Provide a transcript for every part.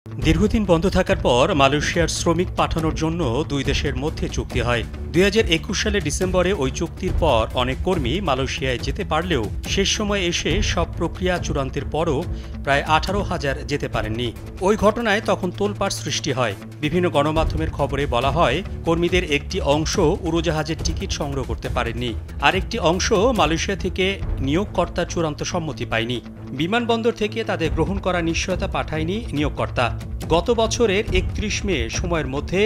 দীর্ঘদিন বন্ধ থাকার পর মালয়েশিয়ার শ্রমিক পাঠানোর জন্য দুই দেশের মধ্যে চুক্তি হয়। ২০২১ সালের ডিসেম্বরে ওই চুক্তির পর অনেক কর্মী মালয়েশিয়ায় যেতে পারলেও শেষ সময় এসে সব প্রক্রিয়া চূড়ান্তের পরও প্রায় ১৮,০০০ যেতে পারেননি। ওই ঘটনায় তখন তোলপাড় সৃষ্টি হয়। বিভিন্ন গণমাধ্যমের খবরে বলা হয়, কর্মীদের একটি অংশ উড়োজাহাজের টিকিট সংগ্রহ করতে পারেননি, আরেকটি অংশ মালয়েশিয়া থেকে নিয়োগকর্তার চূড়ান্ত সম্মতি পায়নি। বিমানবন্দর থেকে তাদের গ্রহণ করার নিশ্চয়তা পাঠায়নি নিয়োগকর্তা। গত বছরের ৩১ মে সময়ের মধ্যে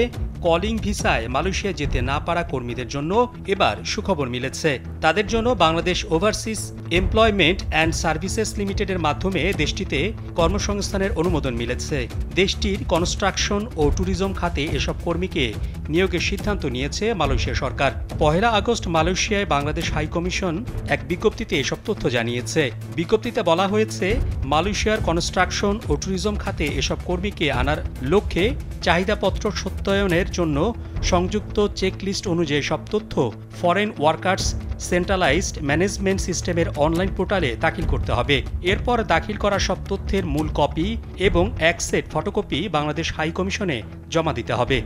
কলিং ভিসায় মালয়েশিয়া যেতে না পারা কর্মীদের জন্য এবার সুখবর মিলেছে। তাদের জন্য Bangladesh overseas employment and services লিমিটেডের মাধ্যমে দেশটিতে কর্মসংস্থানের অনুমোদন মিলেছে। দেশটির কনস্ট্রাকশন ও ট্যুরিজম খাতে এসব কর্মীকে নিয়োগের সিদ্ধান্ত নিয়েছে মালয়েশিয়া সরকার। ১ আগস্ট মালয়েশিয়ায় বাংলাদেশ হাইকমিশন এক বিজ্ঞপ্তিতে এসব তথ্য জানিয়েছে। বিজ্ঞপ্তিতে বলা হয়েছে, মালয়েশিয়ার কনস্ট্রাকশন ও ট্যুরিজম খাতে এসব কর্মীকে আনার লক্ষ্যে চাহিদাপত্র সত্যায়নের জন্য সংযুক্ত চেকলিস্ট অনুযায়ী সব তথ্য ফরেন ওয়ার্কার্স সেন্ট্রালাইজড ম্যানেজমেন্ট সিস্টেমের অনলাইন পোর্টালে দাখিল করতে হবে। এরপর দাখিল করা সব তথ্যের মূল কপি এবং এক সেট ফটোকপি বাংলাদেশ হাইকমিশনে জমা দিতে হবে।